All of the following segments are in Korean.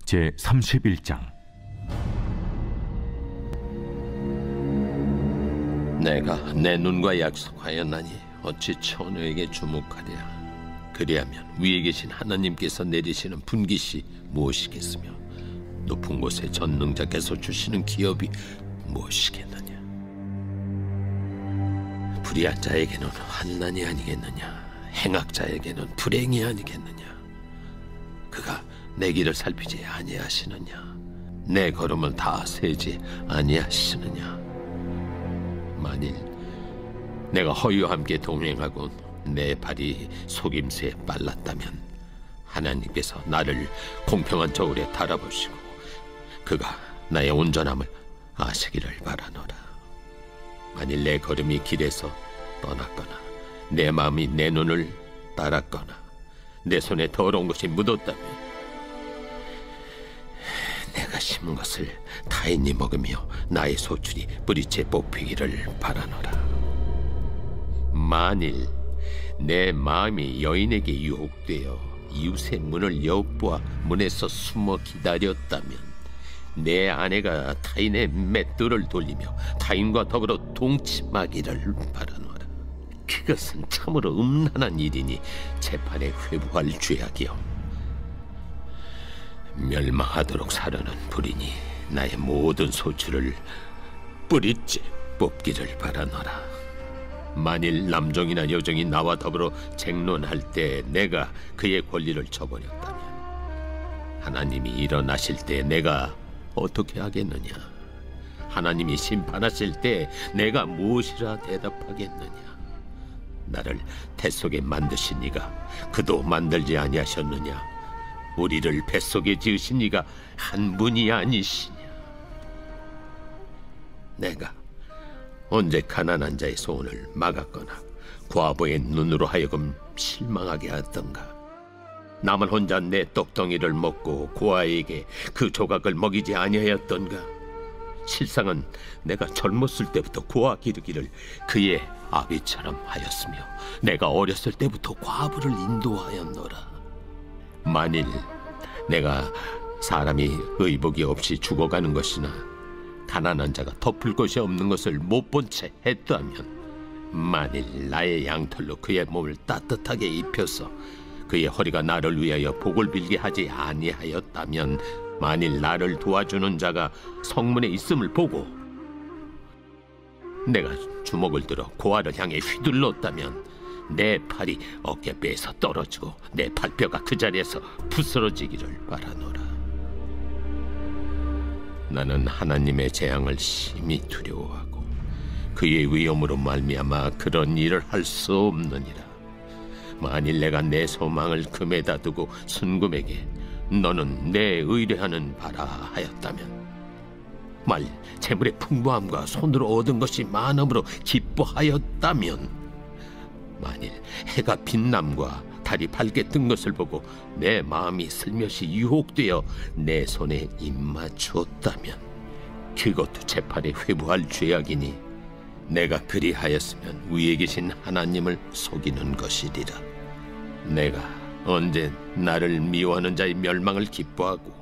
제31장. 내가 내 눈과 약속하였나니 어찌 처녀에게 주목하랴. 그리하면 위에 계신 하나님께서 내리시는 분깃이 무엇이겠으며 높은 곳에 전능자께서 주시는 기업이 무엇이겠느냐. 불의한 자에게는 환난이 아니겠느냐, 행악자에게는 불행이 아니겠느냐. 그가 내 길을 살피지 아니하시느냐, 내 걸음을 다 세지 아니하시느냐. 만일 내가 허위와 함께 동행하고 내 발이 속임수에 빨랐다면 하나님께서 나를 공평한 저울에 달아보시고 그가 나의 온전함을 아시기를 바라노라. 만일 내 걸음이 길에서 떠났거나 내 마음이 내 눈을 따랐거나 내 손에 더러운 것이 묻었다면 내가 심은 것을 타인이 먹으며 나의 소출이 뿌리째 뽑히기를 바라노라. 만일 내 마음이 여인에게 유혹되어 이웃의 문을 엿보아 문에서 숨어 기다렸다면 내 아내가 타인의 맷돌을 돌리며 타인과 더불어 동침하기를 바라노라. 그것은 참으로 음란한 일이니 재판에 회부할 죄악이요 멸망하도록 사려는 불이니 나의 모든 소출을 뿌리째 뽑기를 바라노라. 만일 남종이나 여종이 나와 더불어 쟁론할 때 내가 그의 권리를 저버렸다면 하나님이 일어나실 때 내가 어떻게 하겠느냐. 하나님이 심판하실 때 내가 무엇이라 대답하겠느냐. 나를 태 속에 만드신 이가 그도 만들지 아니하셨느냐. 우리를 뱃속에 지으신 이가 한 분이 아니시냐. 내가 언제 가난한 자의 소원을 막았거나 과부의 눈으로 하여금 실망하게 하던가. 나만 혼자 내 떡덩이를 먹고 고아에게 그 조각을 먹이지 아니하였던가. 실상은 내가 젊었을 때부터 고아 기르기를 그의 아비처럼 하였으며 내가 어렸을 때부터 과부를 인도하였노라. 만일 내가 사람이 의복이 없이 죽어가는 것이나 가난한 자가 덮을 것이 없는 것을 못 본 채 했다면, 만일 나의 양털로 그의 몸을 따뜻하게 입혀서 그의 허리가 나를 위하여 복을 빌게 하지 아니하였다면, 만일 나를 도와주는 자가 성문에 있음을 보고 내가 주먹을 들어 고아를 향해 휘둘렀다면 내 팔이 어깨뼈에서 떨어지고 내 팔뼈가 그 자리에서 부스러지기를 바라노라. 나는 하나님의 재앙을 심히 두려워하고 그의 위엄으로 말미암아 그런 일을 할 수 없느니라. 만일 내가 내 소망을 금에다 두고 순금에게 너는 내 의뢰하는 바라 하였다면, 만일 재물의 풍부함과 손으로 얻은 것이 많음으로 기뻐하였다면, 만일 해가 빛남과 달이 밝게 뜬 것을 보고 내 마음이 슬며시 유혹되어 내 손에 입맞추었다면, 그것도 재판에 회부할 죄악이니 내가 그리하였으면 위에 계신 하나님을 속이는 것이리라. 내가 언제 나를 미워하는 자의 멸망을 기뻐하고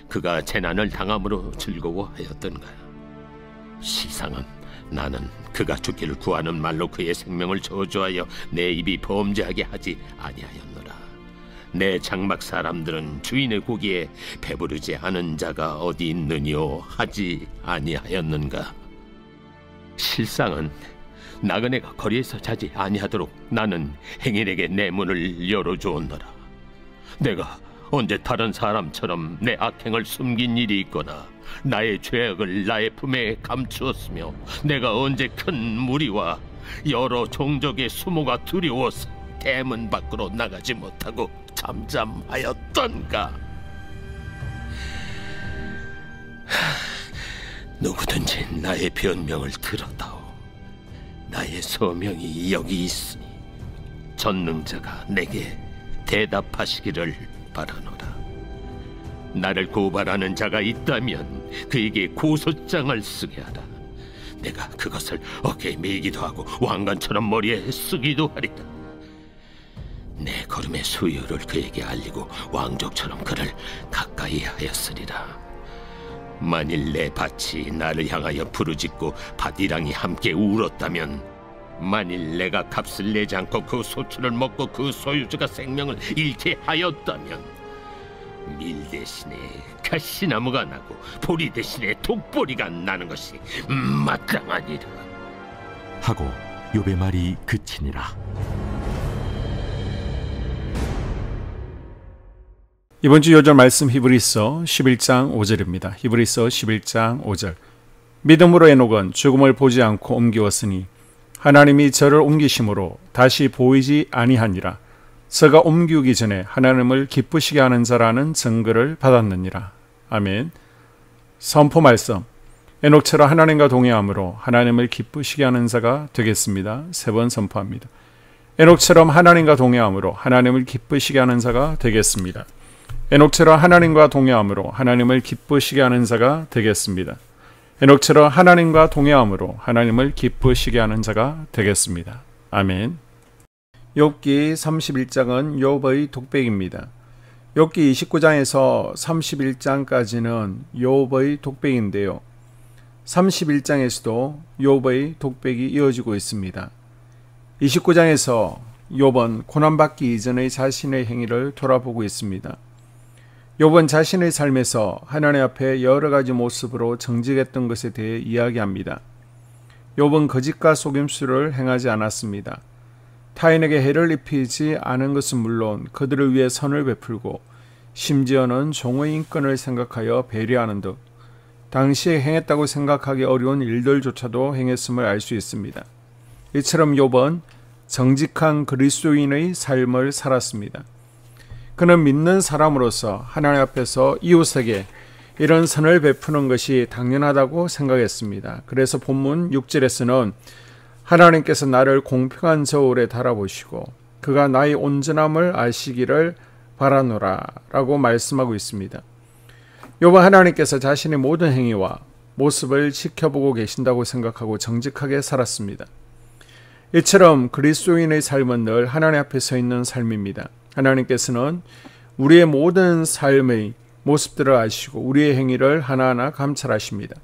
그가 재난을 당함으로 즐거워하였던가. 시상은 나는 그가 죽기를 구하는 말로 그의 생명을 저주하여 내 입이 범죄하게 하지 아니하였노라. 내 장막 사람들은 주인의 고기에 배부르지 않은 자가 어디 있느뇨 하지 아니하였는가. 실상은 나그네가 거리에서 자지 아니하도록 나는 행인에게 내 문을 열어주었노라. 내가 언제 다른 사람처럼 내 악행을 숨긴 일이 있거나 나의 죄악을 나의 품에 감추었으며 내가 언제 큰 무리와 여러 종족의 수모가 두려워서 대문 밖으로 나가지 못하고 잠잠하였던가. 누구든지 나의 변명을 들었다오. 나의 소명이 여기 있으니 전능자가 내게 대답하시기를 바라노라. 나를 고발하는 자가 있다면 그에게 고소장을 쓰게 하라. 내가 그것을 어깨에 메기도 하고 왕관처럼 머리에 쓰기도 하리라. 내 걸음의 수요를 그에게 알리고 왕족처럼 그를 가까이 하였으리라. 만일 내 밭이 나를 향하여 부르짖고 밭이랑이 함께 울었다면, 만일 내가 값을 내지 않고 그 소출을 먹고 그 소유주가 생명을 잃게 하였다면, 밀 대신에 가시나무가 나고 보리 대신에 독보리가 나는 것이 마땅하니라. 하고 욥의 말이 그치니라. 이번 주 요절 말씀 히브리서 11장 5절입니다. 히브리서 11장 5절. 믿음으로 에녹은 죽음을 보지 않고 옮기었으니 하나님이 저를 옮기심으로 다시 보이지 아니하니라. 저가 옮기기 전에 하나님을 기쁘시게 하는 자라는 증거를 받았느니라. 아멘. 선포 말씀. 에녹처럼 하나님과 동행함으로 하나님을 기쁘시게 하는 자가 되겠습니다. 3번 선포합니다. 에녹처럼 하나님과 동행함으로 하나님을 기쁘시게 하는 자가 되겠습니다. 에녹처럼 하나님과 동행함으로 하나님을 기쁘시게 하는 자가 되겠습니다. 에녹처럼 하나님과 동행함으로 하나님을 기쁘시게 하는 자가 되겠습니다. 아멘. 욥기 31장은 욥의 독백입니다. 욥기 29장에서 31장까지는 욥의 독백인데요. 31장에서도 욥의 독백이 이어지고 있습니다. 29장에서 욥은 고난받기 이전의 자신의 행위를 돌아보고 있습니다. 욥은 자신의 삶에서 하나님 앞에 여러 가지 모습으로 정직했던 것에 대해 이야기합니다. 욥은 거짓과 속임수를 행하지 않았습니다. 타인에게 해를 입히지 않은 것은 물론 그들을 위해 선을 베풀고 심지어는 종의 인권을 생각하여 배려하는 등 당시에 행했다고 생각하기 어려운 일들조차도 행했음을 알 수 있습니다. 이처럼 욥은 정직한 그리스도인의 삶을 살았습니다. 그는 믿는 사람으로서 하나님 앞에서 이웃에게 이런 선을 베푸는 것이 당연하다고 생각했습니다. 그래서 본문 6절에서는 하나님께서 나를 공평한 저울에 달아보시고 그가 나의 온전함을 아시기를 바라노라 라고 말씀하고 있습니다. 욥은 하나님께서 자신의 모든 행위와 모습을 지켜보고 계신다고 생각하고 정직하게 살았습니다. 이처럼 그리스도인의 삶은 늘 하나님 앞에 서 있는 삶입니다. 하나님께서는 우리의 모든 삶의 모습들을 아시고 우리의 행위를 하나하나 감찰하십니다.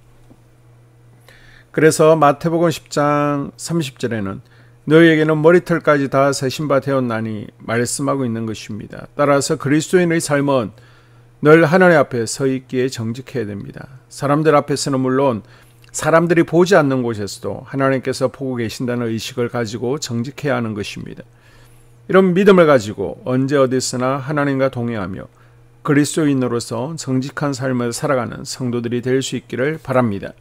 그래서 마태복음 10장 30절에는 너희에게는 머리털까지 다 세신 바 되었나니 말씀하고 있는 것입니다. 따라서 그리스도인의 삶은 늘 하나님 앞에 서 있기에 정직해야 됩니다. 사람들 앞에서는 물론 사람들이 보지 않는 곳에서도 하나님께서 보고 계신다는 의식을 가지고 정직해야 하는 것입니다. 이런 믿음을 가지고 언제 어디서나 하나님과 동행하며 그리스도인으로서 정직한 삶을 살아가는 성도들이 될 수 있기를 바랍니다.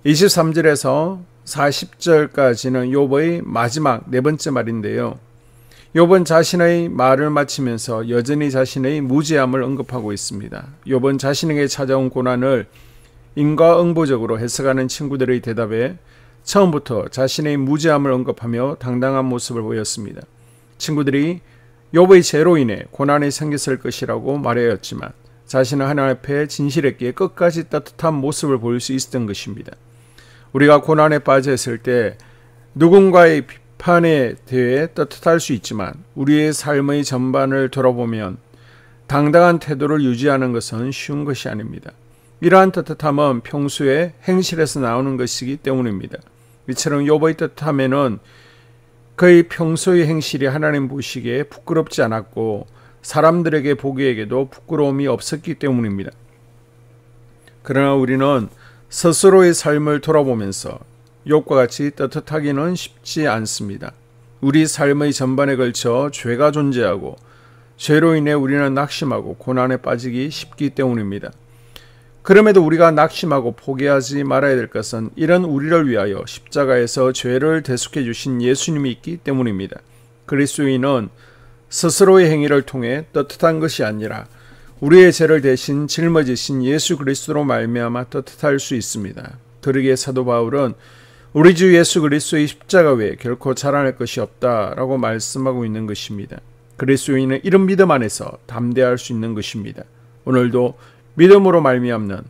23절에서 40절까지는 욥의 마지막 네 번째 말인데요. 욥은 자신의 말을 마치면서 여전히 자신의 무죄함을 언급하고 있습니다. 욥은 자신에게 찾아온 고난을 인과응보적으로 해석하는 친구들의 대답에 처음부터 자신의 무죄함을 언급하며 당당한 모습을 보였습니다. 친구들이 욥의 죄로 인해 고난이 생겼을 것이라고 말하였지만 자신은 하나님 앞에 진실했기에 끝까지 따뜻한 모습을 보일 수 있었던 것입니다. 우리가 고난에 빠져 있을 때 누군가의 비판에 대해 따뜻할 수 있지만 우리의 삶의 전반을 돌아보면 당당한 태도를 유지하는 것은 쉬운 것이 아닙니다. 이러한 따뜻함은 평소에 행실에서 나오는 것이기 때문입니다. 이처럼 욥의 따뜻함에는 그의 평소의 행실이 하나님 보시기에 부끄럽지 않았고 사람들에게 보기에게도 부끄러움이 없었기 때문입니다. 그러나 우리는 스스로의 삶을 돌아보면서 욥과 같이 따뜻하기는 쉽지 않습니다. 우리 삶의 전반에 걸쳐 죄가 존재하고 죄로 인해 우리는 낙심하고 고난에 빠지기 쉽기 때문입니다. 그럼에도 우리가 낙심하고 포기하지 말아야 될 것은 이런 우리를 위하여 십자가에서 죄를 대속해 주신 예수님이 있기 때문입니다. 그리스도인은 스스로의 행위를 통해 따뜻한 것이 아니라 우리의 죄를 대신 짊어지신 예수 그리스도로 말미암아 따뜻할 수 있습니다. 그러기에 사도 바울은 우리 주 예수 그리스도의 십자가 외에 결코 자라날 것이 없다라고 말씀하고 있는 것입니다. 그리스도인은 이런 믿음 안에서 담대할 수 있는 것입니다. 오늘도 믿음으로 말미암는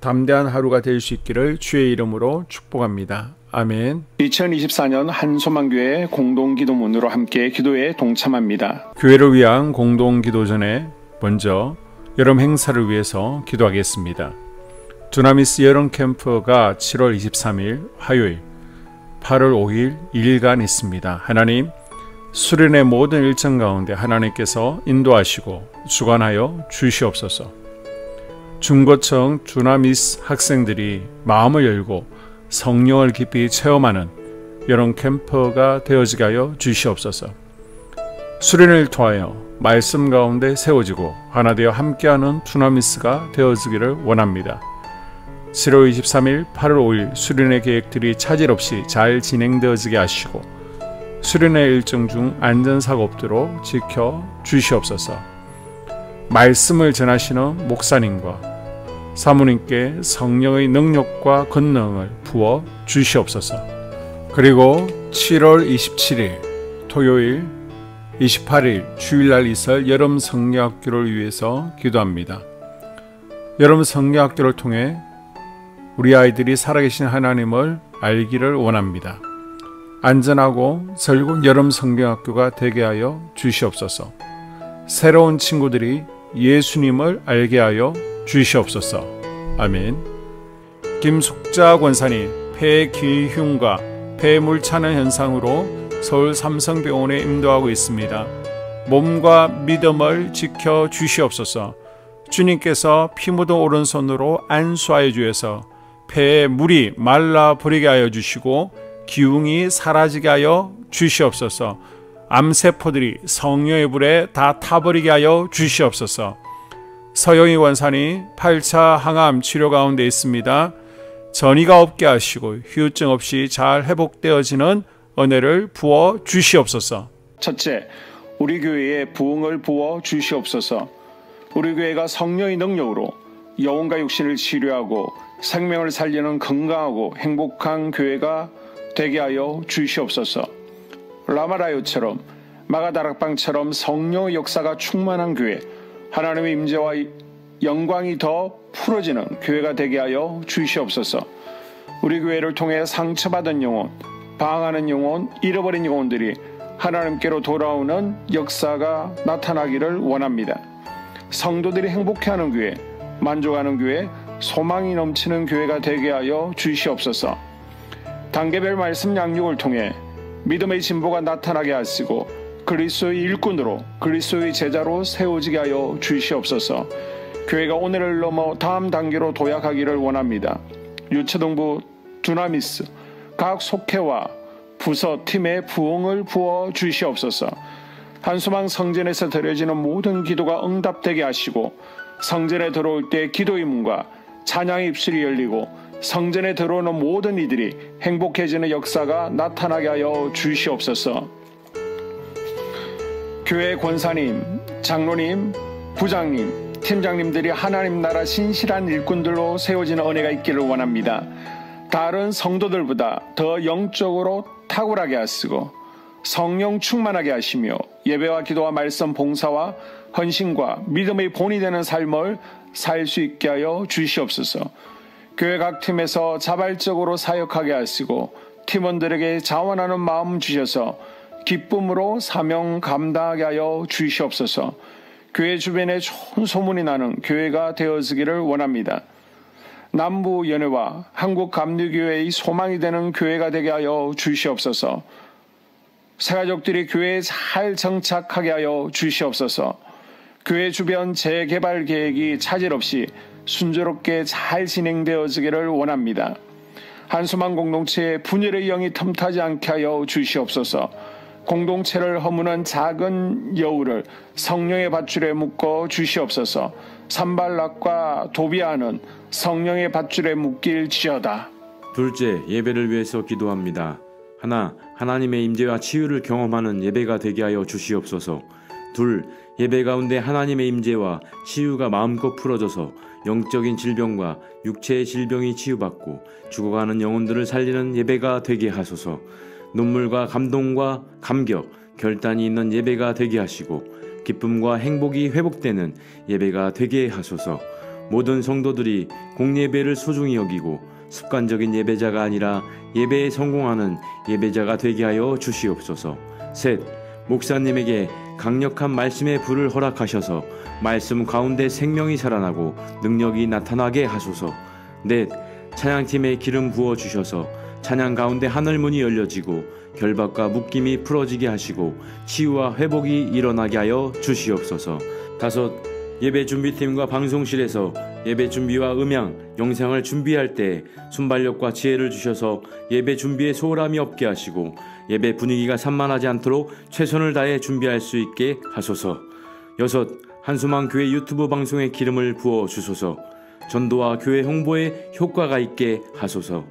담대한 하루가 될 수 있기를 주의 이름으로 축복합니다. 아멘. 2024년 한소망교회 공동기도문으로 함께 기도에 동참합니다. 교회를 위한 공동기도 전에 먼저 여름 행사를 위해서 기도하겠습니다. 두나미스 여름 캠프가 7월 23일 화요일, 8월 5일 2일간 있습니다. 하나님, 수련의 모든 일정 가운데 하나님께서 인도하시고 주관하여 주시옵소서. 중고청 두나미스 학생들이 마음을 열고 성령을 깊이 체험하는 여름 캠프가 되어지게 하여 주시옵소서. 수련을 통하여 말씀 가운데 세워지고 하나 되어 함께하는 두나미스가 되어지기를 원합니다. 7월 23일, 8월 5일 수련의 계획들이 차질 없이 잘 진행되어지게 하시고 수련의 일정 중 안전사고 없도록 지켜 주시옵소서. 말씀을 전하시는 목사님과 사모님께 성령의 능력과 권능을 부어 주시옵소서. 그리고 7월 27일 토요일, 28일 주일날 있을 여름 성경학교를 위해서 기도합니다. 여름 성경학교를 통해 우리 아이들이 살아계신 하나님을 알기를 원합니다. 안전하고 즐거운 여름 성경학교가 되게 하여 주시옵소서. 새로운 친구들이 예수님을 알게 하여 주시옵소서. 아멘. 김숙자 권사님 폐기흉과 폐물 차는 현상으로 서울 삼성병원에 임도하고 있습니다. 몸과 믿음을 지켜 주시옵소서. 주님께서 피 묻은 오른손으로 안수하여 주셔서 폐의 물이 말라 버리게 하여 주시고 기흉이 사라지게 하여 주시옵소서. 암세포들이 성령의 불에 다 타버리게 하여 주시옵소서. 서영희 원사님 8차 항암 치료 가운데 있습니다. 전이가 없게 하시고 후유증 없이 잘 회복되어지는 은혜를 부어 주시옵소서. 첫째, 우리 교회에 부흥을 부어 주시옵소서. 우리 교회가 성령의 능력으로 영혼과 육신을 치료하고 생명을 살리는 건강하고 행복한 교회가 되게 하여 주시옵소서. 라마라요처럼 마가다락방처럼 성령의 역사가 충만한 교회, 하나님의 임재와 영광이 더 풀어지는 교회가 되게 하여 주시옵소서. 우리 교회를 통해 상처받은 영혼, 방황하는 영혼, 잃어버린 영혼들이 하나님께로 돌아오는 역사가 나타나기를 원합니다. 성도들이 행복해하는 교회, 만족하는 교회, 소망이 넘치는 교회가 되게 하여 주시옵소서. 단계별 말씀 양육을 통해 믿음의 진보가 나타나게 하시고 그리스도의 일꾼으로 그리스도의 제자로 세워지게 하여 주시옵소서. 교회가 오늘을 넘어 다음 단계로 도약하기를 원합니다. 유초등부 두나미스 각 속회와 부서 팀에 부흥을 부어 주시옵소서. 한수망 성전에서 드려지는 모든 기도가 응답되게 하시고 성전에 들어올 때 기도의 문과 찬양의 입술이 열리고 성전에 들어오는 모든 이들이 행복해지는 역사가 나타나게 하여 주시옵소서. 교회 권사님, 장로님, 부장님, 팀장님들이 하나님 나라 신실한 일꾼들로 세워지는 은혜가 있기를 원합니다. 다른 성도들보다 더 영적으로 탁월하게 하시고 성령 충만하게 하시며 예배와 기도와 말씀 봉사와 헌신과 믿음의 본이 되는 삶을 살 수 있게 하여 주시옵소서. 교회 각 팀에서 자발적으로 사역하게 하시고 팀원들에게 자원하는 마음 주셔서 기쁨으로 사명 감당하게 하여 주시옵소서. 교회 주변에 좋은 소문이 나는 교회가 되어지기를 원합니다. 남부연회와 한국감리교회의 소망이 되는 교회가 되게 하여 주시옵소서. 새가족들이 교회에 잘 정착하게 하여 주시옵소서. 교회 주변 재개발 계획이 차질 없이 순조롭게 잘 진행되어지기를 원합니다. 한수망 공동체의 분열의 영이 틈타지 않게 하여 주시옵소서. 공동체를 허무는 작은 여우를 성령의 밧줄에 묶어 주시옵소서. 산발락과 도비아는 성령의 밧줄에 묶일지어다. 둘째, 예배를 위해서 기도합니다. 하나, 하나님의 임재와 치유를 경험하는 예배가 되게 하여 주시옵소서. 둘, 예배 가운데 하나님의 임재와 치유가 마음껏 풀어져서 영적인 질병과 육체의 질병이 치유받고 죽어가는 영혼들을 살리는 예배가 되게 하소서. 눈물과 감동과 감격, 결단이 있는 예배가 되게 하시고 기쁨과 행복이 회복되는 예배가 되게 하소서. 모든 성도들이 공예배를 소중히 여기고 습관적인 예배자가 아니라 예배에 성공하는 예배자가 되게 하여 주시옵소서. 셋, 목사님에게 강력한 말씀의 불을 허락하셔서 말씀 가운데 생명이 살아나고 능력이 나타나게 하소서. 넷, 찬양팀에 기름 부어 주셔서 찬양 가운데 하늘문이 열려지고 결박과 묶임이 풀어지게 하시고 치유와 회복이 일어나게 하여 주시옵소서. 다섯, 예배 준비팀과 방송실에서 예배 준비와 음향, 영상을 준비할 때 순발력과 지혜를 주셔서 예배 준비에 소홀함이 없게 하시고 예배 분위기가 산만하지 않도록 최선을 다해 준비할 수 있게 하소서. 여섯, 한수망 교회 유튜브 방송에 기름을 부어 주소서. 전도와 교회 홍보에 효과가 있게 하소서.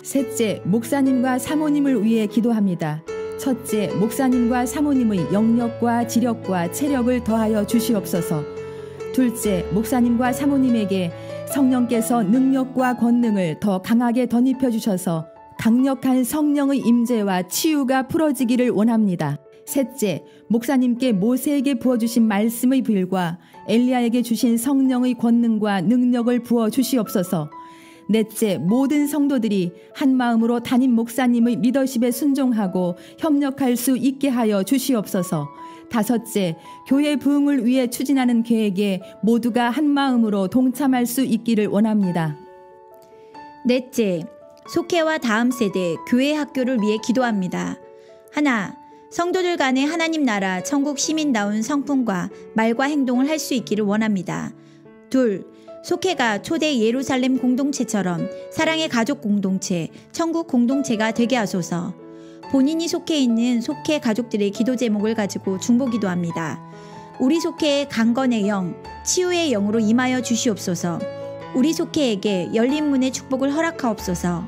셋째, 목사님과 사모님을 위해 기도합니다. 첫째, 목사님과 사모님의 영력과 지력과 체력을 더하여 주시옵소서. 둘째, 목사님과 사모님에게 성령께서 능력과 권능을 더 강하게 덧입혀 주셔서 강력한 성령의 임재와 치유가 풀어지기를 원합니다. 셋째, 목사님께 모세에게 부어주신 말씀의 불과 엘리야에게 주신 성령의 권능과 능력을 부어 주시옵소서. 넷째, 모든 성도들이 한 마음으로 담임 목사님의 리더십에 순종하고 협력할 수 있게 하여 주시옵소서. 다섯째, 교회 부흥을 위해 추진하는 계획에 모두가 한 마음으로 동참할 수 있기를 원합니다. 넷째, 속회와 다음 세대 교회 학교를 위해 기도합니다. 하나, 성도들 간의 하나님 나라 천국 시민다운 성품과 말과 행동을 할 수 있기를 원합니다. 둘, 속회가 초대 예루살렘 공동체처럼 사랑의 가족 공동체, 천국 공동체가 되게 하소서. 본인이 속해 있는 속회 가족들의 기도 제목을 가지고 중보기도합니다. 우리 속회의 강건의 영, 치유의 영으로 임하여 주시옵소서. 우리 속회에게 열린 문의 축복을 허락하옵소서.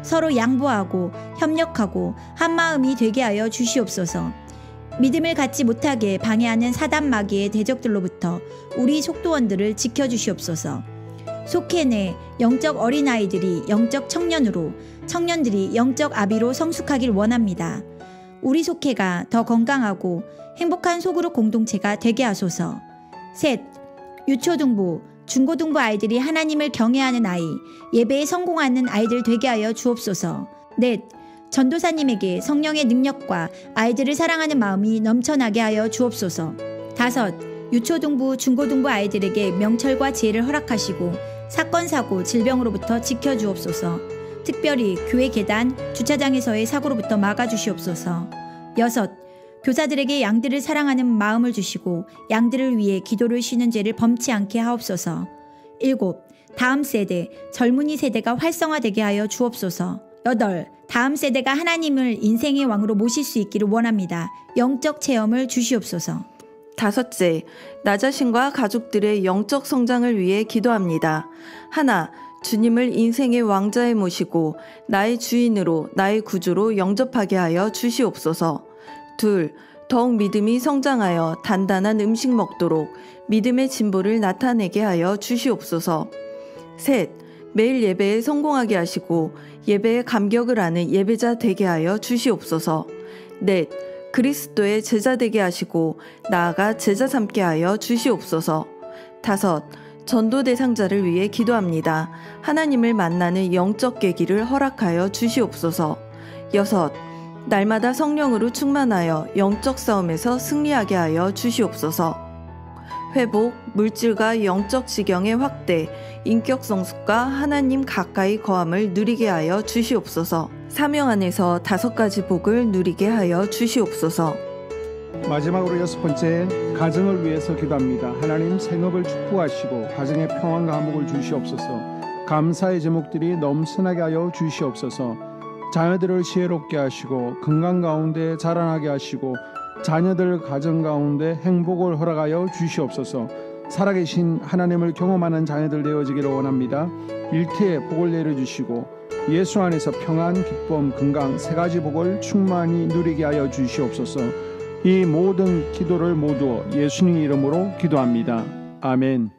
서로 양보하고 협력하고 한마음이 되게 하여 주시옵소서. 믿음을 갖지 못하게 방해하는 사단 마귀의 대적들로부터 우리 속도원들을 지켜주시옵소서. 속회 내 영적 어린아이들이 영적 청년으로, 청년들이 영적 아비로 성숙하길 원합니다. 우리 속회가 더 건강하고 행복한 소그룹 공동체가 되게 하소서. 셋, 유초등부, 중고등부 아이들이 하나님을 경외하는 아이, 예배에 성공하는 아이들 되게 하여 주옵소서. 넷, 전도사님에게 성령의 능력과 아이들을 사랑하는 마음이 넘쳐나게 하여 주옵소서. 다섯, 유초등부, 중고등부 아이들에게 명철과 지혜를 허락하시고 사건, 사고, 질병으로부터 지켜주옵소서. 특별히 교회 계단, 주차장에서의 사고로부터 막아주시옵소서. 여섯, 교사들에게 양들을 사랑하는 마음을 주시고 양들을 위해 기도를 쉬는 죄를 범치 않게 하옵소서. 일곱, 다음 세대, 젊은이 세대가 활성화되게 하여 주옵소서. 여덟, 다음 세대가 하나님을 인생의 왕으로 모실 수 있기를 원합니다. 영적 체험을 주시옵소서. 다섯째, 나 자신과 가족들의 영적 성장을 위해 기도합니다. 하나, 주님을 인생의 왕자에 모시고 나의 주인으로, 나의 구주로 영접하게 하여 주시옵소서. 둘, 더욱 믿음이 성장하여 단단한 음식 먹도록 믿음의 진보를 나타내게 하여 주시옵소서. 셋, 매일 예배에 성공하게 하시고 예배에 감격을 하는 예배자 되게 하여 주시옵소서. 넷, 그리스도의 제자 되게 하시고 나아가 제자 삼게 하여 주시옵소서. 다섯, 전도 대상자를 위해 기도합니다. 하나님을 만나는 영적 계기를 허락하여 주시옵소서. 여섯, 날마다 성령으로 충만하여 영적 싸움에서 승리하게 하여 주시옵소서. 회복, 물질과 영적 지경의 확대, 인격 성숙과 하나님 가까이 거함을 누리게 하여 주시옵소서. 사명 안에서 5가지 복을 누리게 하여 주시옵소서. 마지막으로 6번째, 가정을 위해서 기도합니다. 하나님 생업을 축복하시고 가정에 평안과 화목을 주시옵소서. 감사의 제목들이 넘쳐나게 하여 주시옵소서. 자녀들을 지혜롭게 하시고 건강 가운데 자라나게 하시고 자녀들 가정 가운데 행복을 허락하여 주시옵소서. 살아계신 하나님을 경험하는 자녀들 되어지기를 원합니다. 일태에 복을 내려주시고 예수 안에서 평안, 기쁨, 건강 3가지 복을 충만히 누리게 하여 주시옵소서. 이 모든 기도를 모두 예수님 이름으로 기도합니다. 아멘.